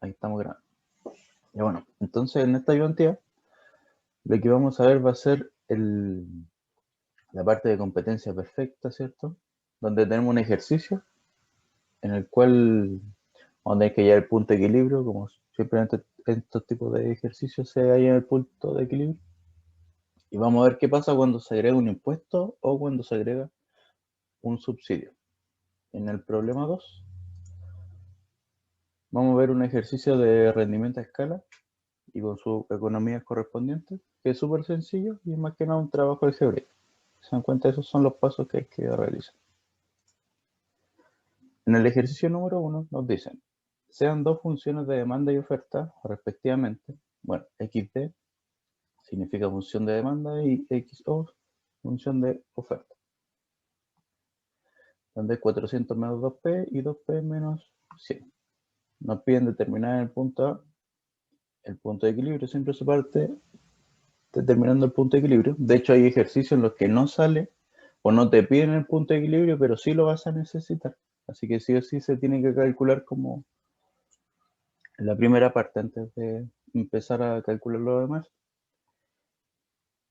Ahí estamos grabando. Y bueno, entonces en esta ayudantía lo que vamos a ver va a ser la parte de competencia perfecta, ¿cierto? Donde tenemos un ejercicio en el cual vamos a tener que llegar al punto de equilibrio, como siempre en estos tipos de ejercicios se halla en el punto de equilibrio. Y vamos a ver qué pasa cuando se agrega un impuesto o cuando se agrega un subsidio. En el problema 2 vamos a ver un ejercicio de rendimiento a escala y con sus economías correspondientes, que es súper sencillo y es más que nada un trabajo algebraico. Se dan cuenta, esos son los pasos que hay que realizar. En el ejercicio número 1 nos dicen, sean dos funciones de demanda y oferta, respectivamente. Bueno, XD significa función de demanda y XO función de oferta. Donde es 400 menos 2P y 2P menos 100. Nos piden determinar en el punto A el punto de equilibrio, siempre se parte determinando el punto de equilibrio. De hecho, hay ejercicios en los que no sale o no te piden el punto de equilibrio, pero sí lo vas a necesitar. Así que sí o sí se tiene que calcular como en la primera parte antes de empezar a calcular lo demás.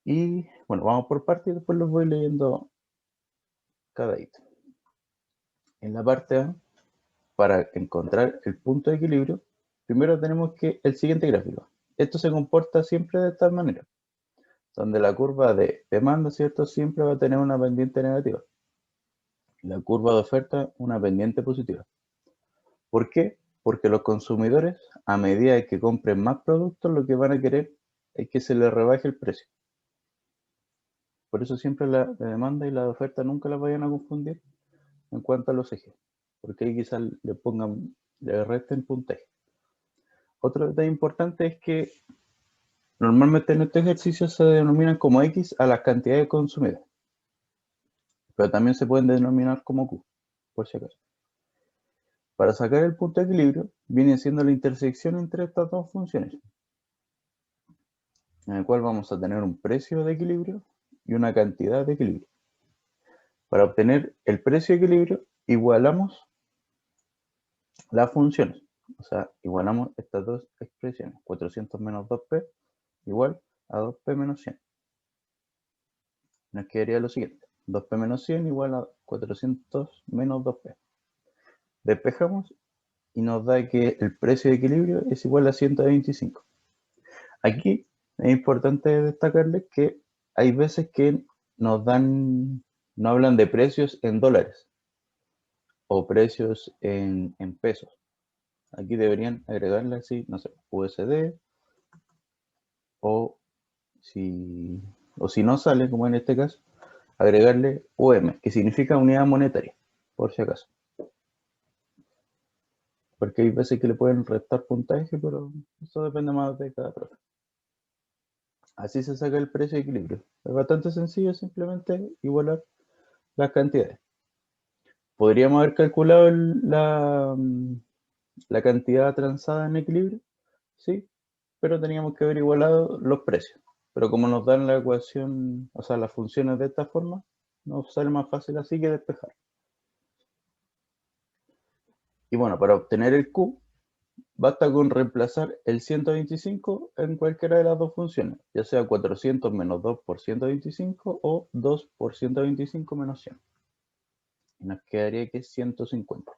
Y bueno, vamos por partes y después los voy leyendo cada ítem. En la parte A, para encontrar el punto de equilibrio, primero tenemos que el siguiente gráfico. Esto se comporta siempre de esta manera, donde la curva de demanda, ¿cierto? Siempre va a tener una pendiente negativa. La curva de oferta, una pendiente positiva. ¿Por qué? Porque los consumidores, a medida que compren más productos, lo que van a querer es que se les rebaje el precio. Por eso siempre la demanda y la oferta nunca las vayan a confundir en cuanto a los ejes, porque ahí quizás le resten puntaje. Otro detalle importante es que normalmente en este ejercicio se denominan como X a las cantidades consumidas, pero también se pueden denominar como Q, por si acaso. Para sacar el punto de equilibrio, viene siendo la intersección entre estas dos funciones, en el cual vamos a tener un precio de equilibrio y una cantidad de equilibrio. Para obtener el precio de equilibrio, igualamos las funciones, o sea, igualamos estas dos expresiones, 400 menos 2P igual a 2P menos 100. Nos quedaría lo siguiente, 2P menos 100 igual a 400 menos 2P. Despejamos y nos da que el precio de equilibrio es igual a 125. Aquí es importante destacarles que hay veces que no hablan de precios en dólares o precios en pesos. Aquí deberían agregarle así, no sé, USD o si no sale, como en este caso, agregarle UM, que significa unidad monetaria, por si acaso. Porque hay veces que le pueden restar puntaje, pero eso depende más de cada profe. Así se saca el precio de equilibrio. Es bastante sencillo, simplemente igualar las cantidades. Podríamos haber calculado la cantidad transada en equilibrio, sí, pero teníamos que haber igualado los precios. Pero como nos dan la ecuación, o sea, las funciones de esta forma, nos sale más fácil así que despejar. Y bueno, para obtener el Q, basta con reemplazar el 125 en cualquiera de las dos funciones, ya sea 400 menos 2 por 125 o 2 por 125 menos 100. Y nos quedaría que es 150.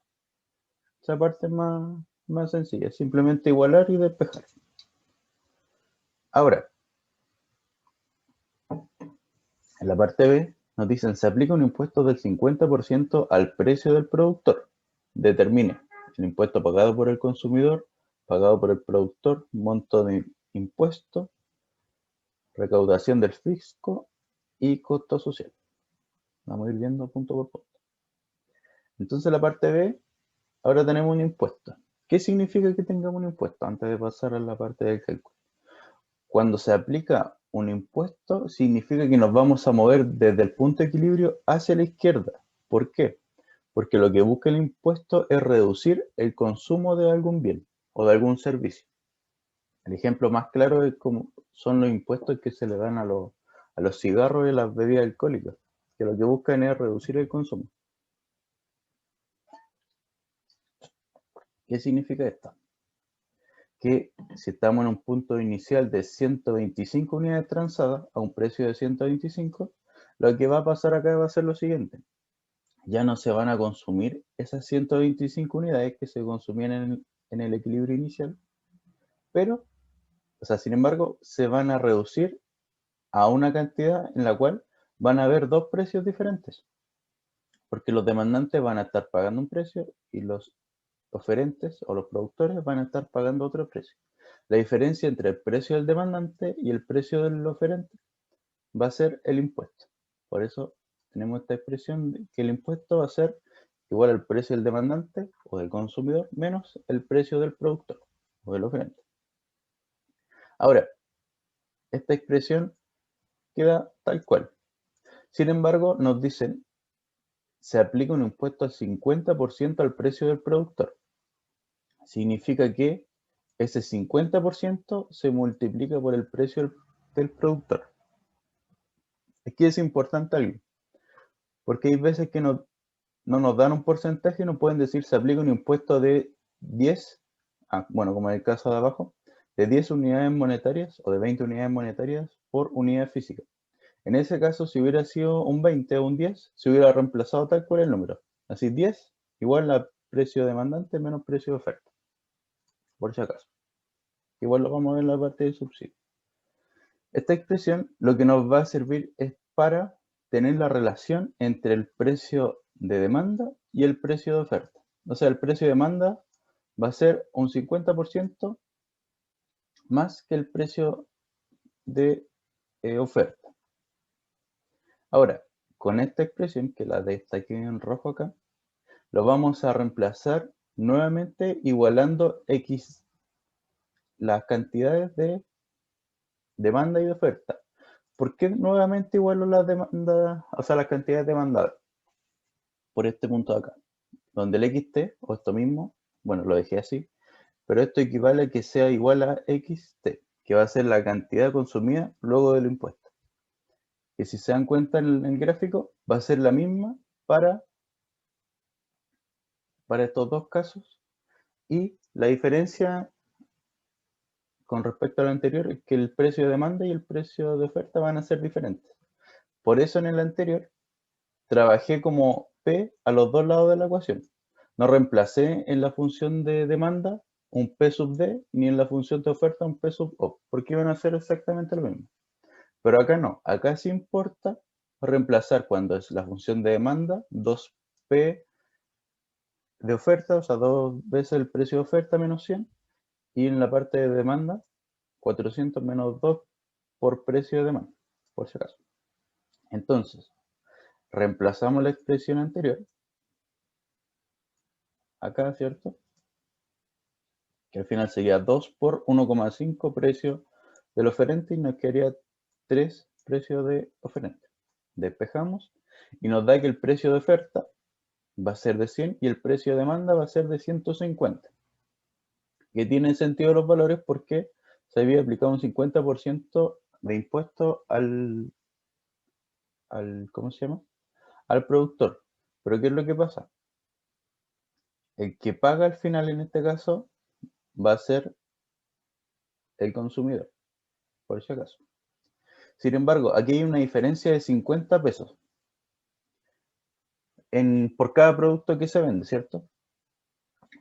Esa parte es más sencilla, simplemente igualar y despejar. Ahora, en la parte B nos dicen se aplica un impuesto del 50% al precio del productor. Determine el impuesto pagado por el consumidor, pagado por el productor, monto de impuesto, recaudación del fisco y costo social. Vamos a ir viendo punto por punto. Entonces la parte B, ahora tenemos un impuesto. ¿Qué significa que tengamos un impuesto? Antes de pasar a la parte del cálculo. Cuando se aplica un impuesto, significa que nos vamos a mover desde el punto de equilibrio hacia la izquierda. ¿Por qué? Porque lo que busca el impuesto es reducir el consumo de algún bien o de algún servicio. El ejemplo más claro es como son los impuestos que se le dan a los cigarros y a las bebidas alcohólicas, que lo que buscan es reducir el consumo. ¿Qué significa esto? que si estamos en un punto inicial de 125 unidades transadas a un precio de 125, lo que va a pasar acá va a ser lo siguiente. Ya no se van a consumir esas 125 unidades que se consumían en el equilibrio inicial, pero, o sea, sin embargo, se van a reducir a una cantidad en la cual van a haber dos precios diferentes, porque los demandantes van a estar pagando un precio y los oferentes o los productores van a estar pagando otro precio. La diferencia entre el precio del demandante y el precio del oferente va a ser el impuesto. Por eso tenemos esta expresión de que el impuesto va a ser igual al precio del demandante o del consumidor menos el precio del productor o del oferente. Ahora, esta expresión queda tal cual. Sin embargo, nos dicen, se aplica un impuesto al 50% al precio del productor. Significa que ese 50% se multiplica por el precio del productor. Aquí es importante algo, porque hay veces que no nos dan un porcentaje y nos pueden decir se aplica un impuesto de 10, bueno, como en el caso de abajo, de 10 unidades monetarias o de 20 unidades monetarias por unidad física. En ese caso, si hubiera sido un 20 o un 10, se hubiera reemplazado tal cual el número. Así 10 igual a precio demandante menos precio de oferta, por si acaso. Igual lo vamos a ver en la parte de subsidio. Esta expresión lo que nos va a servir es para tener la relación entre el precio de demanda y el precio de oferta. O sea, el precio de demanda va a ser un 50% más que el precio de oferta. Ahora, con esta expresión, que la destaqué en rojo acá, lo vamos a reemplazar nuevamente igualando X, las cantidades de demanda y de oferta. ¿Por qué nuevamente igualo las demandas, o sea, las cantidades demandadas? Por este punto de acá, donde el XT, o esto mismo, bueno, lo dejé así, pero esto equivale a que sea igual a XT, que va a ser la cantidad consumida luego del impuesto. Que si se dan cuenta en el gráfico, va a ser la misma para estos dos casos, y la diferencia con respecto al anterior es que el precio de demanda y el precio de oferta van a ser diferentes. Por eso en el anterior trabajé como P a los dos lados de la ecuación. No reemplacé en la función de demanda un P sub D, ni en la función de oferta un P sub O, porque iban a ser exactamente lo mismo. Pero acá no, acá sí importa reemplazar cuando es la función de demanda, 2P de oferta, o sea, 2 veces el precio de oferta menos 100, y en la parte de demanda, 400 menos 2 por precio de demanda, por si acaso. Entonces, reemplazamos la expresión anterior, acá, ¿cierto? Que al final sería 2 por 1,5 precio del oferente y nos quedaría 3 precios de oferente. Despejamos y nos da que el precio de oferta va a ser de 100 y el precio de demanda va a ser de 150. Que tienen sentido los valores porque se había aplicado un 50% de impuesto ¿cómo se llama? Al productor. Pero ¿qué es lo que pasa? El que paga al final en este caso va a ser el consumidor, por si acaso. Sin embargo, aquí hay una diferencia de 50 pesos por cada producto que se vende, ¿cierto?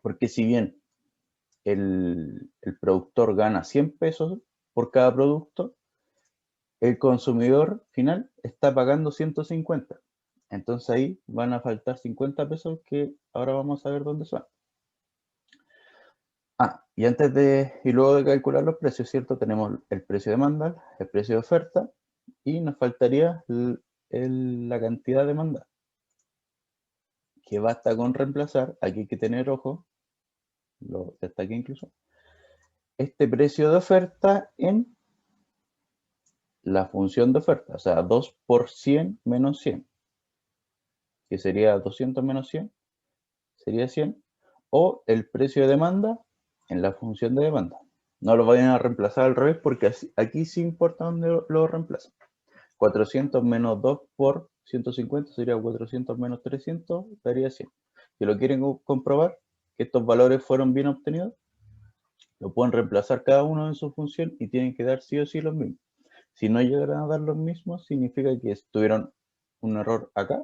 Porque si bien el productor gana 100 pesos por cada producto, el consumidor final está pagando 150. Entonces ahí van a faltar 50 pesos que ahora vamos a ver dónde son. Y luego de calcular los precios, ¿cierto? Tenemos el precio de demanda, el precio de oferta y nos faltaría la cantidad demandada. Que basta con reemplazar, aquí hay que tener ojo, lo destaqué incluso, este precio de oferta en la función de oferta, o sea, 2 por 100 menos 100, que sería 200 menos 100, sería 100, o el precio de demanda en la función de demanda. No lo vayan a reemplazar al revés porque aquí sí importa dónde lo reemplazan. 400 menos 2 por 150 sería 400 menos 300, daría 100. Si lo quieren comprobar, que estos valores fueron bien obtenidos, Lo pueden reemplazar cada uno en su función y tienen que dar sí o sí los mismos. Si no llegaran a dar los mismos, significa que tuvieron un error acá,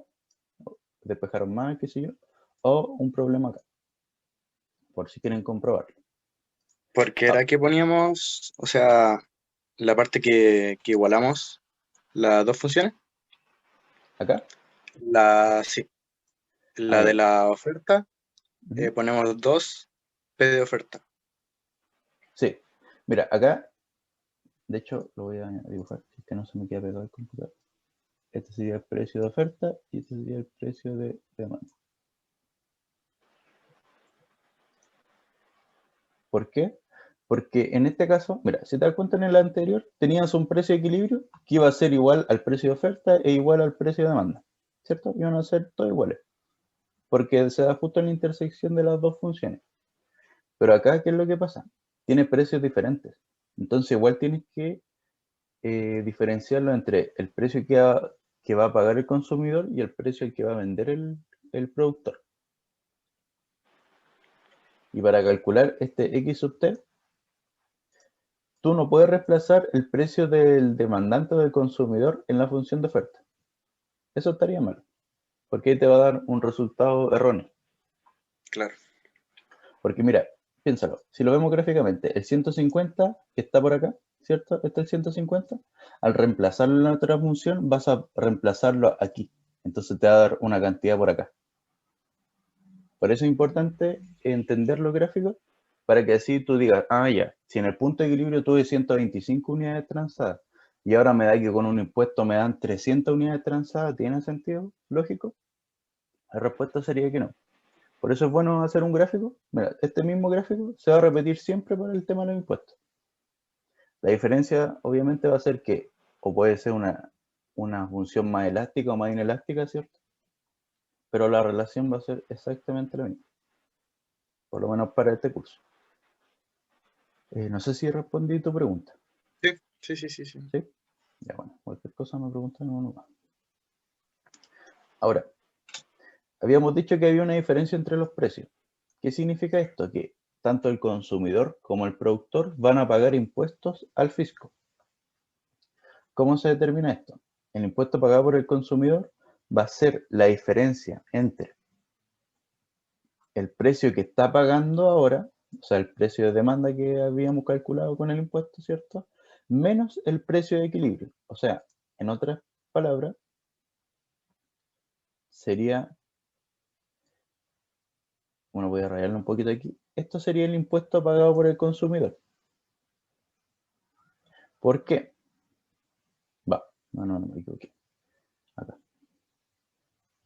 despejaron mal, qué sé yo, o un problema acá, por si quieren comprobarlo. Porque era que poníamos, o sea, la parte que igualamos las dos funciones, Acá, sí, ah, la de ya. la oferta, Ujú. ponemos 2 P de oferta. Sí, mira, acá, de hecho, lo voy a dibujar, si es que no se me queda pegado el computador. Este sería el precio de oferta y este sería el precio de demanda. ¿Por qué? Porque en este caso, mira, si te das cuenta en el anterior, tenías un precio de equilibrio que iba a ser igual al precio de oferta e igual al precio de demanda, ¿cierto? Iban a ser todos iguales, porque se da justo en la intersección de las dos funciones. Pero acá, ¿qué es lo que pasa? Tiene precios diferentes. Entonces, igual tienes que diferenciarlo entre el precio que va a pagar el consumidor y el precio al que va a vender el productor. Y para calcular este X sub t, tú no puedes reemplazar el precio del demandante o del consumidor en la función de oferta. Eso estaría mal, porque ahí te va a dar un resultado erróneo. Claro. Porque mira, piénsalo, si lo vemos gráficamente, el 150 que está por acá, ¿cierto? Este es el 150. Al reemplazarlo en la otra función, vas a reemplazarlo aquí. Entonces te va a dar una cantidad por acá. Por eso es importante entender los gráficos para que así tú digas, ah, ya, si en el punto de equilibrio tuve 125 unidades transadas y ahora me da que con un impuesto me dan 300 unidades transadas, ¿tiene sentido lógico? La respuesta sería que no. Por eso es bueno hacer un gráfico. Mira, este mismo gráfico se va a repetir siempre para el tema de los impuestos. La diferencia obviamente va a ser que, o puede ser una función más elástica o más inelástica, ¿cierto? Pero la relación va a ser exactamente la misma, por lo menos para este curso. No sé si respondí tu pregunta. Sí, sí, sí, sí, sí. ¿Sí? Ya bueno, cualquier cosa me preguntan uno más. Ahora, habíamos dicho que había una diferencia entre los precios. ¿Qué significa esto? Que tanto el consumidor como el productor van a pagar impuestos al fisco. ¿Cómo se determina esto? El impuesto pagado por el consumidor va a ser la diferencia entre el precio que está pagando ahora, o sea, el precio de demanda que habíamos calculado con el impuesto, ¿cierto? Menos el precio de equilibrio. O sea, en otras palabras, sería, bueno, voy a rayarlo un poquito aquí. Esto sería el impuesto pagado por el consumidor. ¿Por qué? Va, no me equivoqué. Acá,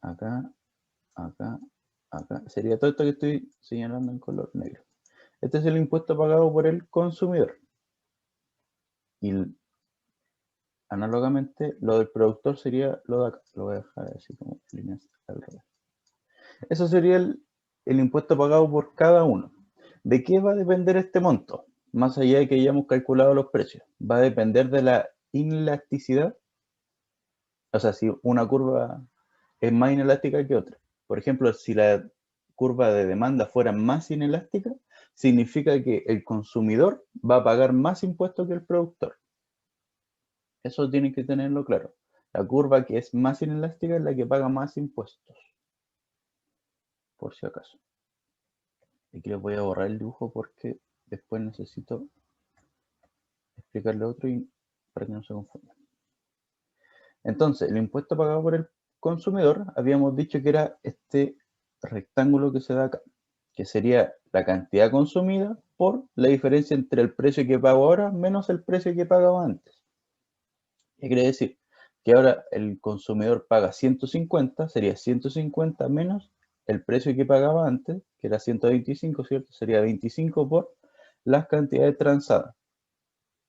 acá, acá, acá. Sería todo esto que estoy señalando en color negro. Este es el impuesto pagado por el consumidor. Y análogamente, lo del productor sería lo de acá. Lo voy a dejar así como líneas al revés. Eso sería el impuesto pagado por cada uno. ¿De qué va a depender este monto? Más allá de que hayamos calculado los precios. Va a depender de la inelasticidad. O sea, si una curva es más inelástica que otra. Por ejemplo, si la curva de demanda fuera más inelástica, significa que el consumidor va a pagar más impuestos que el productor. Eso tienen que tenerlo claro. La curva que es más inelástica es la que paga más impuestos, por si acaso. Aquí les voy a borrar el dibujo porque después necesito explicarle otro para que no se confundan. Entonces, el impuesto pagado por el consumidor, habíamos dicho que era este rectángulo que se da acá, que sería la cantidad consumida por la diferencia entre el precio que pago ahora menos el precio que pagaba antes. ¿Qué quiere decir? Que ahora el consumidor paga 150, sería 150 menos el precio que pagaba antes, que era 125, ¿cierto? Sería 25 por las cantidades transadas,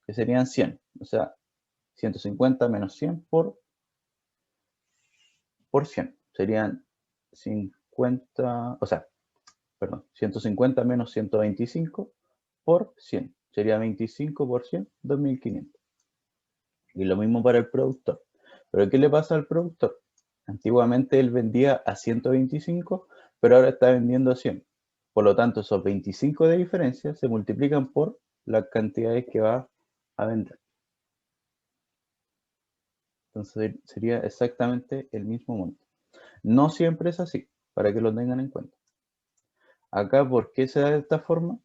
que serían 100. O sea, 150 menos 100 por 100. Serían 50, o sea, perdón, 150 menos 125 por 100. Sería 25 por 100, 2500. Y lo mismo para el productor. Pero ¿qué le pasa al productor? Antiguamente él vendía a 125, pero ahora está vendiendo a 100. Por lo tanto, esos 25 de diferencia se multiplican por las cantidades que va a vender. Entonces sería exactamente el mismo monto. No siempre es así, para que lo tengan en cuenta. Acá, ¿por qué se da de esta forma?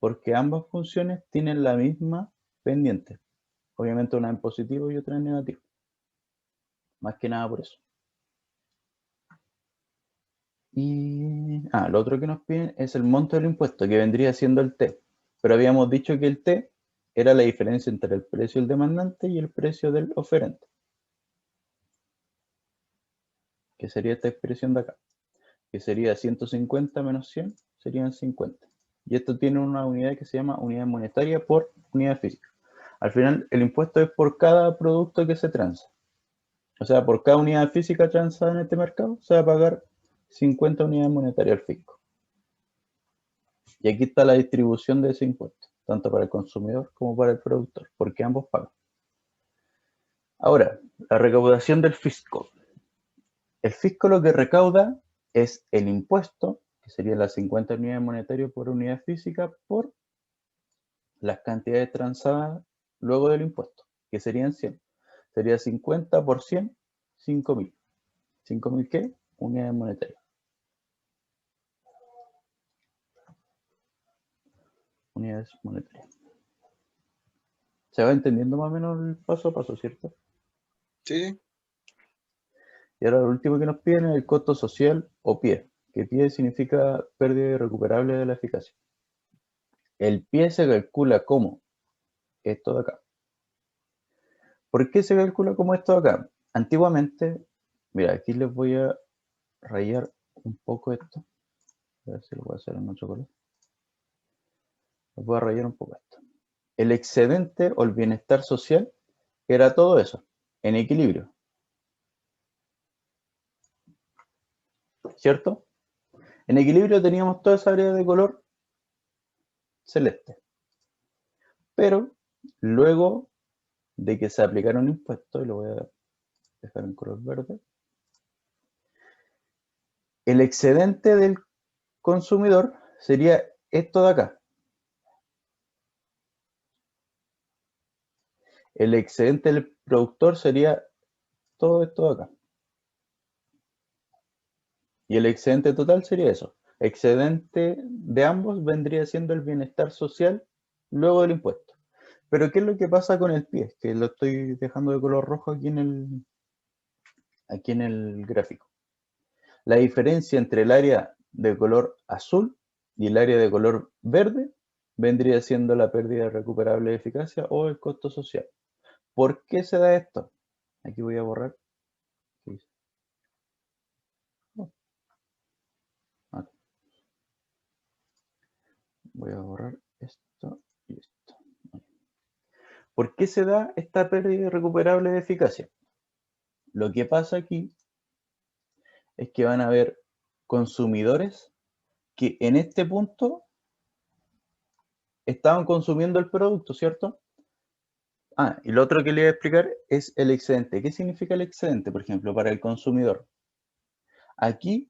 Porque ambas funciones tienen la misma pendiente. Obviamente una en positivo y otra en negativo. Más que nada por eso. Y lo otro que nos piden es el monto del impuesto, que vendría siendo el T. Pero habíamos dicho que el T era la diferencia entre el precio del demandante y el precio del oferente. Que sería esta expresión de acá. Que sería 150 menos 100, serían 50. Y esto tiene una unidad que se llama unidad monetaria por unidad física. Al final, el impuesto es por cada producto que se transa. O sea, por cada unidad física transada en este mercado, se va a pagar 50 unidades monetarias al fisco. Y aquí está la distribución de ese impuesto, tanto para el consumidor como para el productor, porque ambos pagan. Ahora, la recaudación del fisco. El fisco lo que recauda es el impuesto, que sería las 50 unidades monetarias por unidad física, por las cantidades transadas luego del impuesto, que serían 100. Sería 50 por 100, 5.000. ¿5.000 qué? Unidades monetarias. Unidades monetarias. ¿Se va entendiendo más o menos el paso a paso, cierto? Sí. Y ahora lo último que nos piden es el costo social o PIE, que PIE significa pérdida irrecuperable de la eficacia. El PIE se calcula como esto de acá. ¿Por qué se calcula como esto de acá? Antiguamente, mira, aquí les voy a rayar un poco esto. A ver si lo voy a hacer en otro color. Les voy a rayar un poco esto. El excedente o el bienestar social era todo eso, en equilibrio. ¿Cierto? En equilibrio teníamos toda esa área de color celeste. Pero luego de que se aplicaron impuestos, y lo voy a dejar en color verde, el excedente del consumidor sería esto de acá. El excedente del productor sería todo esto de acá. Y el excedente total sería eso. Excedente de ambos vendría siendo el bienestar social luego del impuesto. Pero ¿qué es lo que pasa con el PIE? Que lo estoy dejando de color rojo aquí en el gráfico. La diferencia entre el área de color azul y el área de color verde vendría siendo la pérdida recuperable de eficacia o el costo social. ¿Por qué se da esto? Aquí voy a borrar. Voy a borrar esto y esto. ¿Por qué se da esta pérdida irrecuperable de eficacia? Lo que pasa aquí es que van a haber consumidores que en este punto estaban consumiendo el producto, ¿cierto? Y lo otro que le voy a explicar es el excedente. ¿Qué significa el excedente, por ejemplo, para el consumidor? Aquí,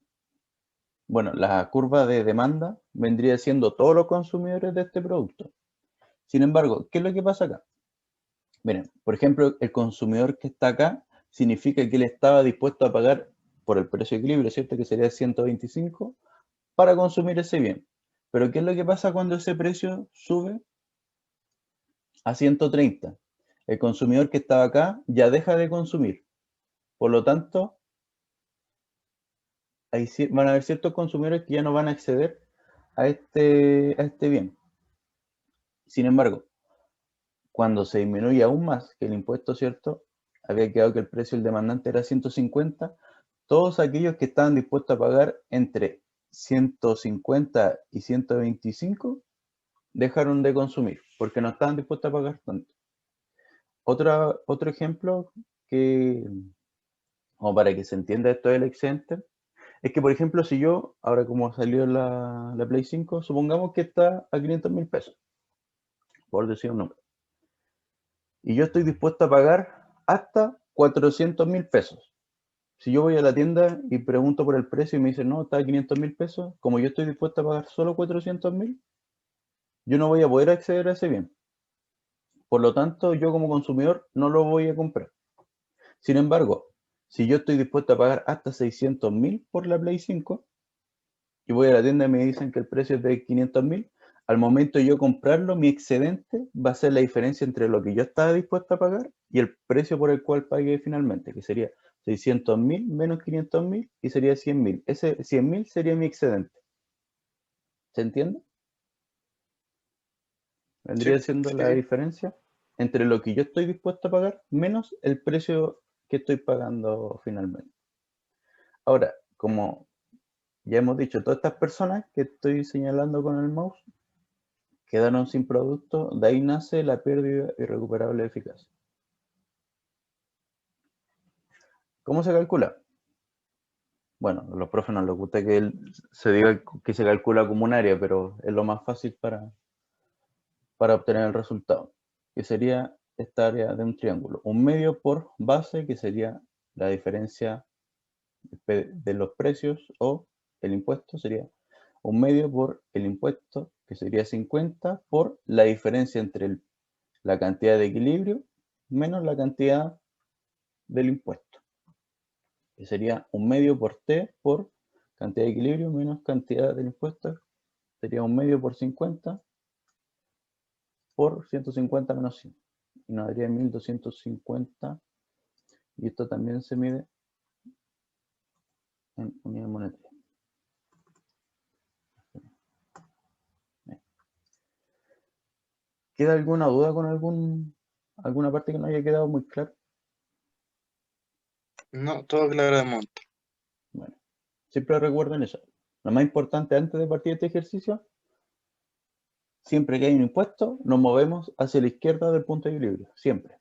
bueno, la curva de demanda vendría siendo todos los consumidores de este producto. Sin embargo, ¿qué es lo que pasa acá? Miren, por ejemplo, el consumidor que está acá significa que él estaba dispuesto a pagar por el precio de equilibrio, ¿cierto? Que sería 125 para consumir ese bien. Pero ¿qué es lo que pasa cuando ese precio sube a 130? El consumidor que estaba acá ya deja de consumir. Por lo tanto, van a haber ciertos consumidores que ya no van a acceder a este bien. Sin embargo, cuando se disminuye aún más que el impuesto, ¿cierto? Había quedado que el precio del demandante era 150. Todos aquellos que estaban dispuestos a pagar entre 150 y 125 dejaron de consumir porque no estaban dispuestos a pagar tanto. Otro ejemplo como para que se entienda esto del excedente, es que, por ejemplo, si yo, ahora como salió la Play 5, supongamos que está a 500.000 pesos, por decir un número, y yo estoy dispuesto a pagar hasta 400.000 pesos. Si yo voy a la tienda y pregunto por el precio y me dicen, no, está a 500.000 pesos, como yo estoy dispuesto a pagar solo 400.000, yo no voy a poder acceder a ese bien. Por lo tanto, yo como consumidor no lo voy a comprar. Sin embargo, si yo estoy dispuesto a pagar hasta 600.000 por la Play 5 y voy a la tienda y me dicen que el precio es de 500.000, al momento de yo comprarlo, mi excedente va a ser la diferencia entre lo que yo estaba dispuesto a pagar y el precio por el cual pagué finalmente, que sería 600.000 menos 500.000 y sería 100.000. Ese 100.000 sería mi excedente. ¿Se entiende? Sí, Vendría siendo sí, la sí. diferencia entre lo que yo estoy dispuesto a pagar menos el precio que estoy pagando finalmente. Ahora, como ya hemos dicho, todas estas personas que estoy señalando con el mouse quedaron sin producto, de ahí nace la pérdida irrecuperable de eficacia. ¿Cómo se calcula? Bueno, a los profes no les gusta que se diga que se calcula como un área, pero es lo más fácil para obtener el resultado, que sería esta área de un triángulo. Un medio por base, que sería la diferencia de los precios, o el impuesto sería un medio por el impuesto, que sería 50, por la diferencia entre la cantidad de equilibrio menos la cantidad del impuesto, que sería un medio por T por cantidad de equilibrio menos cantidad del impuesto, sería un medio por 50 por 150 menos 100. Y nos daría 1250, y esto también se mide en unidad monetaria. ¿Queda alguna duda con alguna parte que no haya quedado muy clara? No, todo claro de monto. Bueno, siempre recuerden eso. Lo más importante antes de partir este ejercicio, siempre que hay un impuesto, nos movemos hacia la izquierda del punto de equilibrio, siempre.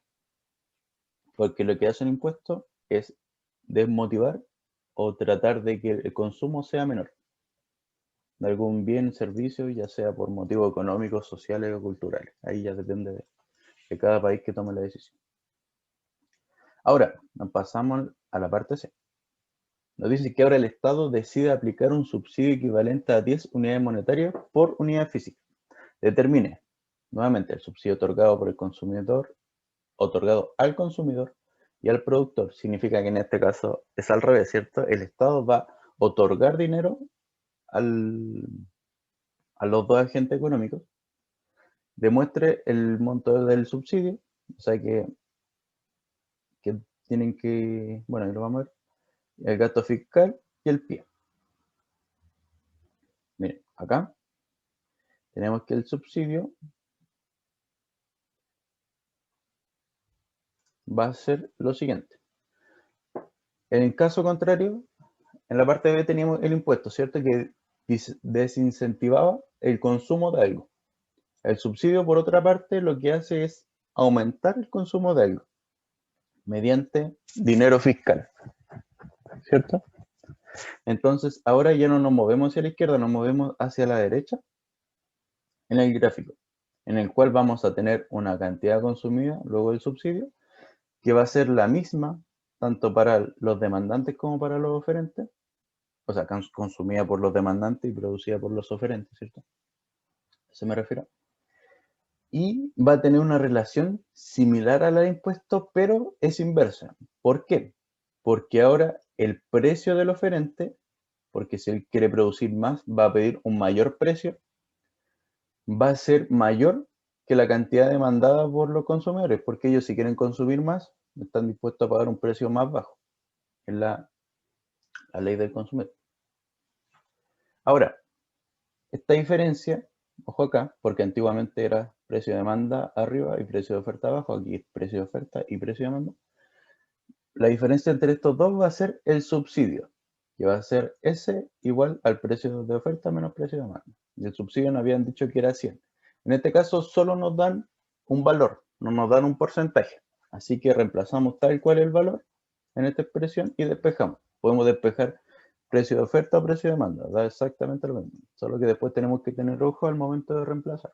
Porque lo que hace un impuesto es desmotivar o tratar de que el consumo sea menor de algún bien, servicio, ya sea por motivos económicos, sociales o culturales. Ahí ya depende de cada país que tome la decisión. Ahora, nos pasamos a la parte C. Nos dice que ahora el Estado decide aplicar un subsidio equivalente a 10 unidades monetarias por unidad física. Determine, nuevamente, el subsidio otorgado por el consumidor, otorgado al consumidor y al productor. Significa que en este caso es al revés, ¿cierto? El Estado va a otorgar dinero a los dos agentes económicos, demuestre el monto del subsidio, o sea que tienen que, bueno, ahí lo vamos a ver, el gasto fiscal y el PIE. Miren, acá tenemos que el subsidio va a ser lo siguiente. En el caso contrario, en la parte B teníamos el impuesto, ¿cierto? Que desincentivaba el consumo de algo. El subsidio, por otra parte, lo que hace es aumentar el consumo de algo mediante dinero fiscal, ¿cierto? Entonces, ahora ya no nos movemos hacia la izquierda, nos movemos hacia la derecha en el gráfico, en el cual vamos a tener una cantidad consumida luego del subsidio, que va a ser la misma tanto para los demandantes como para los oferentes, o sea, consumida por los demandantes y producida por los oferentes, ¿cierto? ¿A eso me refiero? Y va a tener una relación similar a la de impuestos, pero es inversa. ¿Por qué? Porque ahora el precio del oferente, porque si él quiere producir más, va a pedir un mayor precio, va a ser mayor que la cantidad demandada por los consumidores, porque ellos si quieren consumir más, están dispuestos a pagar un precio más bajo. Es la ley del consumidor. Ahora, esta diferencia, ojo acá, porque antiguamente era precio de demanda arriba y precio de oferta abajo, aquí es precio de oferta y precio de demanda. La diferencia entre estos dos va a ser el subsidio, que va a ser S igual al precio de oferta menos precio de demanda. Y el subsidio nos habían dicho que era 100. En este caso solo nos dan un valor, no nos dan un porcentaje. Así que reemplazamos tal cual el valor en esta expresión y despejamos. Podemos despejar precio de oferta o precio de demanda, da exactamente lo mismo. Solo que después tenemos que tener ojo al momento de reemplazar.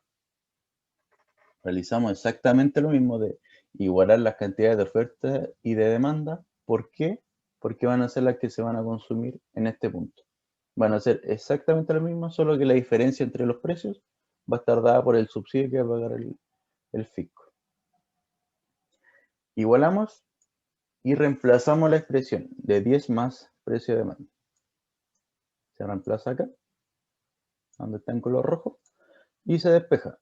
Realizamos exactamente lo mismo de igualar las cantidades de oferta y de demanda. ¿Por qué? porque van a ser las que se van a consumir en este punto. Van a ser exactamente las mismas, solo que la diferencia entre los precios va a estar dada por el subsidio que va a pagar el fisco. Igualamos y reemplazamos la expresión de 10 más precio de demanda. Se reemplaza acá, donde está en color rojo, y se despeja.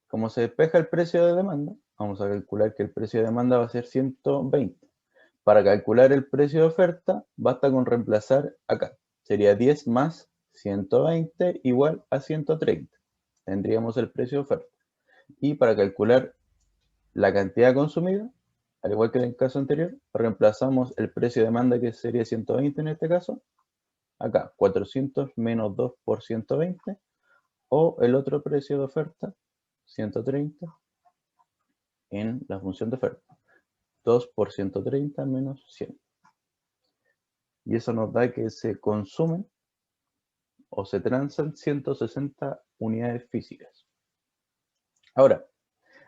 Como se despeja el precio de demanda, vamos a calcular que el precio de demanda va a ser 120. Para calcular el precio de oferta, basta con reemplazar acá. Sería 10 más 120 igual a 130. Tendríamos el precio de oferta. Y para calcular la cantidad consumida, al igual que en el caso anterior, reemplazamos el precio de demanda, que sería 120 en este caso, acá, 400 menos 2 por 120, o el otro precio de oferta, 130, en la función de oferta, 2 por 130 menos 100. Y eso nos da que se consumen o se transan 160 unidades físicas. Ahora,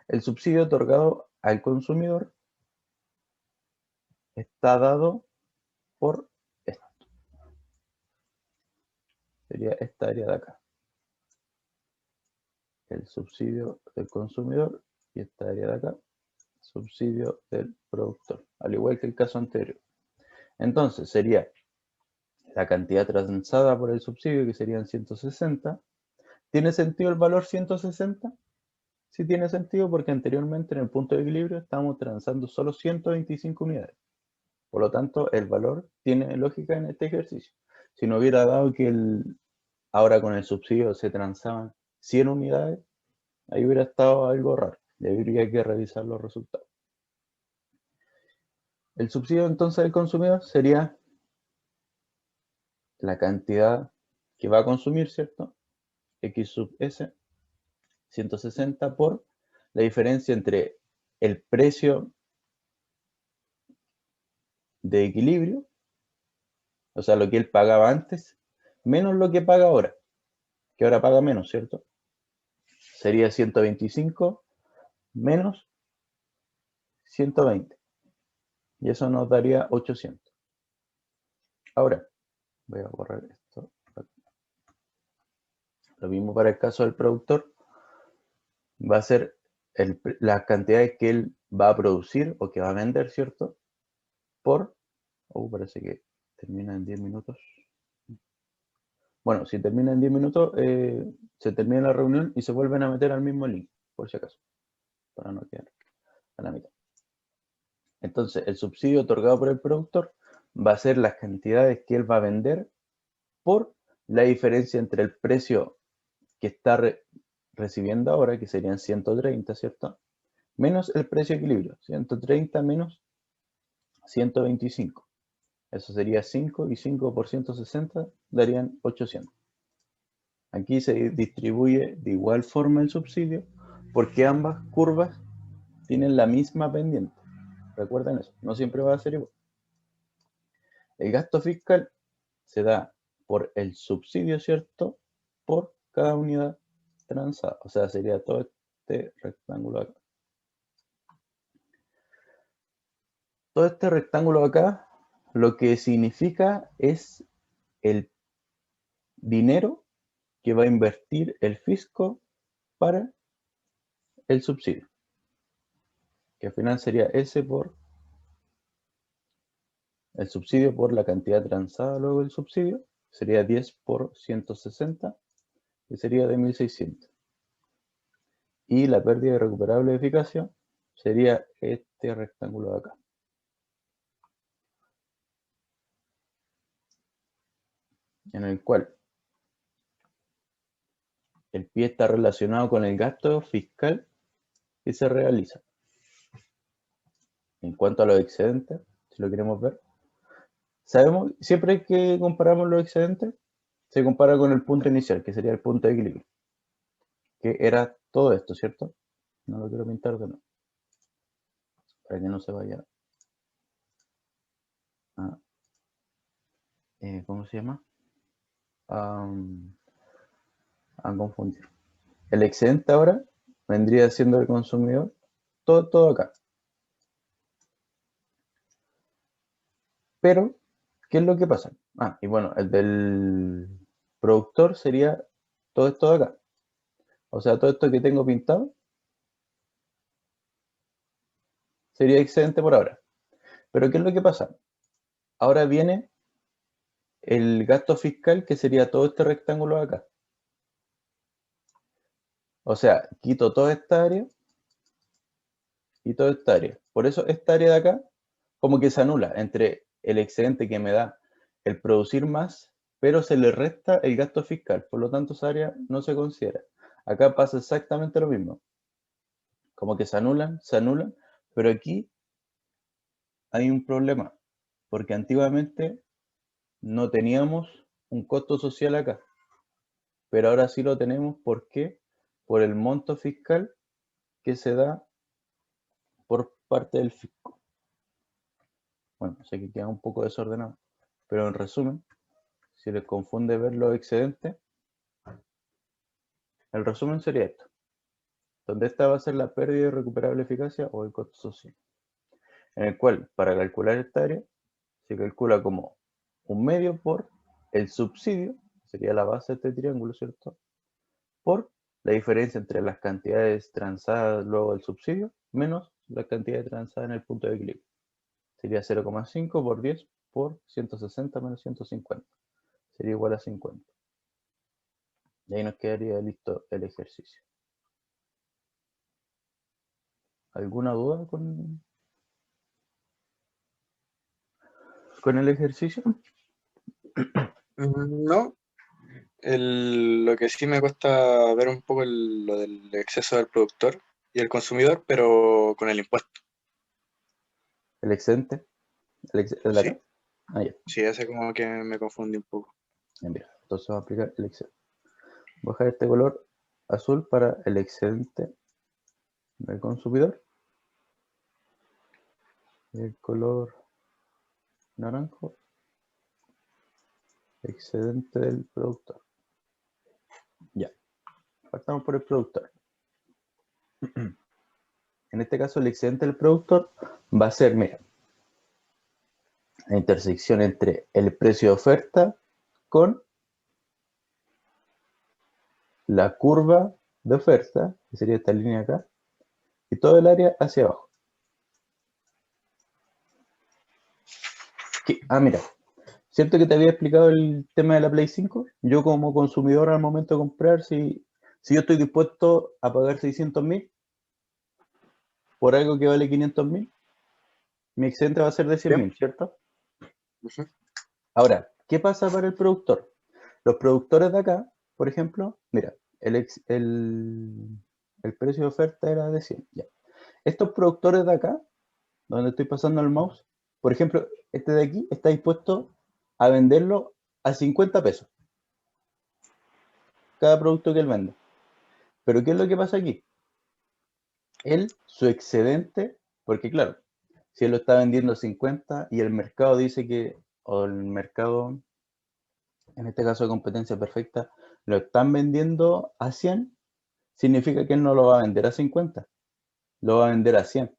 el subsidio otorgado al consumidor está dado por esto. Sería esta área de acá. El subsidio del consumidor y esta área de acá, subsidio del productor, al igual que el caso anterior. Entonces sería la cantidad transada por el subsidio, que serían 160. ¿Tiene sentido el valor 160? Sí tiene sentido, porque anteriormente en el punto de equilibrio estábamos transando solo 125 unidades. Por lo tanto, el valor tiene lógica en este ejercicio. Si no hubiera dado que ahora con el subsidio se transaban 100 unidades, ahí hubiera estado algo raro. Y habría que revisar los resultados. El subsidio entonces del consumidor sería la cantidad que va a consumir, ¿cierto? X sub S, 160 por la diferencia entre el precio de equilibrio, o sea, lo que él pagaba antes, menos lo que paga ahora, que ahora paga menos, ¿cierto? Sería 125 menos 120. Y eso nos daría 800. Ahora, voy a borrar esto. Lo mismo para el caso del productor. Va a ser las cantidades que él va a producir o que va a vender, ¿cierto? Parece que termina en 10 minutos. Bueno, si termina en 10 minutos, se termina la reunión y se vuelven a meter al mismo link, por si acaso, para no quedar a la mitad. Entonces, el subsidio otorgado por el productor va a ser las cantidades que él va a vender por la diferencia entre el precio que está recibiendo ahora, que serían 130, ¿cierto? Menos el precio de equilibrio, 130 menos 125. Eso sería 5 y 5 por 160 darían 800. Aquí se distribuye de igual forma el subsidio porque ambas curvas tienen la misma pendiente. Recuerden eso, no siempre va a ser igual. El gasto fiscal se da por el subsidio, ¿cierto? Por cada unidad transada. O sea, sería todo este rectángulo acá. Todo este rectángulo acá, lo que significa es el dinero que va a invertir el fisco para el subsidio, que al final sería S por el subsidio por la cantidad transada luego del subsidio, sería 10 por 160, que sería de 1600. Y la pérdida irrecuperable de eficacia sería este rectángulo de acá. En el cual el pie está relacionado con el gasto fiscal que se realiza. En cuanto a los excedentes, si lo queremos ver, sabemos, siempre que comparamos los excedentes, se compara con el punto inicial, que sería el punto de equilibrio, que era todo esto, ¿cierto? No lo quiero pintar de nuevo, para que no se vaya a, ¿cómo se llama? A confundir. El excedente ahora vendría siendo el consumidor, todo acá. Pero ¿qué es lo que pasa? Ah, y bueno, el del productor sería todo esto de acá. O sea, todo esto que tengo pintado sería excedente por ahora. Pero ¿qué es lo que pasa? Ahora viene el gasto fiscal, que sería todo este rectángulo de acá. O sea, quito toda esta área y toda esta área. Por eso esta área de acá como que se anula entre el excedente que me da el producir más, pero se le resta el gasto fiscal. Por lo tanto, esa área no se considera. Acá pasa exactamente lo mismo. Como que se anulan, pero aquí hay un problema, porque antiguamente no teníamos un costo social acá, pero ahora sí lo tenemos. ¿Por qué? Por el monto fiscal que se da por parte del fisco. Bueno, sé que queda un poco desordenado, pero en resumen, si les confunde ver los excedentes, el resumen sería esto, donde esta va a ser la pérdida de irrecuperable eficacia o el costo social, en el cual para calcular esta área se calcula como un medio por el subsidio, sería la base de este triángulo, ¿cierto? Por la diferencia entre las cantidades transadas luego del subsidio menos la cantidad transadas en el punto de equilibrio. Sería 0,5 por 10 por 160 menos 150. Sería igual a 50. Y ahí nos quedaría listo el ejercicio. ¿Alguna duda con el ejercicio? No, lo que sí me cuesta ver un poco lo del exceso del productor y el consumidor, pero con el impuesto. El excedente, el de Sí, acá. Ah, ya. sí, ese como que me confunde un poco. Ya, mira, entonces vamos a aplicar el excedente. Voy a dejar este color azul para el excedente del consumidor. Y el color naranjo, excedente del productor. Ya, partamos por el productor. En este caso, el excedente del productor va a ser, mira, la intersección entre el precio de oferta con la curva de oferta, que sería esta línea acá, y todo el área hacia abajo. Mira, ¿cierto que te había explicado el tema de la Play 5? Yo como consumidor al momento de comprar, si yo estoy dispuesto a pagar 600.000 por algo que vale 500.000, mi excedente va a ser de Sí. 100.000, ¿cierto? Ujú. Ahora, ¿qué pasa para el productor? Los productores de acá, por ejemplo, mira, el precio de oferta era de 100. Ya. Estos productores de acá, donde estoy pasando el mouse, por ejemplo, este de aquí está dispuesto a venderlo a 50 pesos cada producto que él vende. Pero ¿qué es lo que pasa aquí? Su excedente, porque claro, si él lo está vendiendo a 50 y el mercado dice que, o el mercado, en este caso de competencia perfecta, lo están vendiendo a 100, significa que él no lo va a vender a 50, lo va a vender a 100.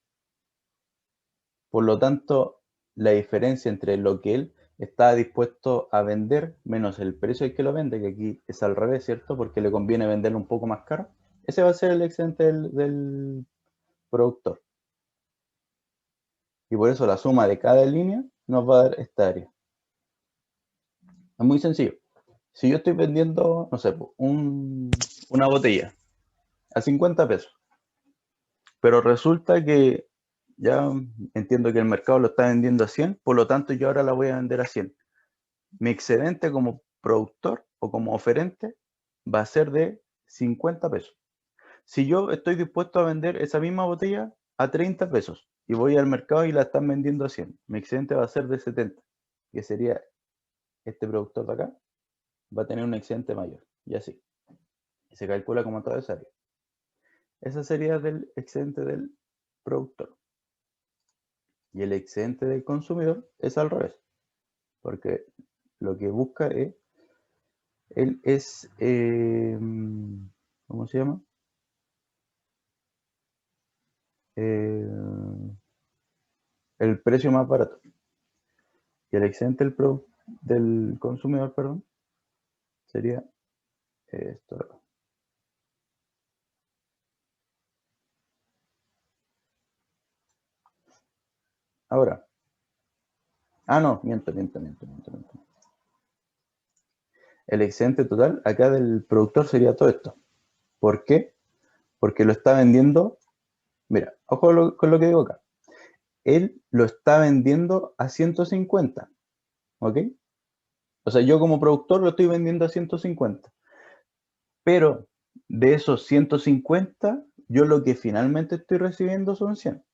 Por lo tanto, la diferencia entre lo que él está dispuesto a vender menos el precio al que lo vende, que aquí es al revés, ¿cierto? Porque le conviene venderlo un poco más caro. Ese va a ser el excedente del productor. Y por eso la suma de cada línea nos va a dar esta área. Es muy sencillo. Si yo estoy vendiendo, no sé, una botella a 50 pesos, pero resulta que ya entiendo que el mercado lo está vendiendo a 100, por lo tanto yo ahora la voy a vender a 100. Mi excedente como productor o como oferente va a ser de 50 pesos. Si yo estoy dispuesto a vender esa misma botella a 30 pesos y voy al mercado y la están vendiendo a 100, mi excedente va a ser de 70, que sería este productor de acá, va a tener un excedente mayor, y así. Y se calcula como toda esa área. Esa sería del excedente del productor. Y el excedente del consumidor es al revés, porque lo que busca él es, ¿cómo se llama? El precio más barato. Y el excedente del productor del consumidor, perdón, sería esto. Ahora, no, miento. El excedente total acá del productor sería todo esto. ¿Por qué? Porque lo está vendiendo, mira, ojo con lo que digo acá. Él lo está vendiendo a 150, ¿ok? O sea, yo como productor lo estoy vendiendo a 150. Pero de esos 150, yo lo que finalmente estoy recibiendo son 100.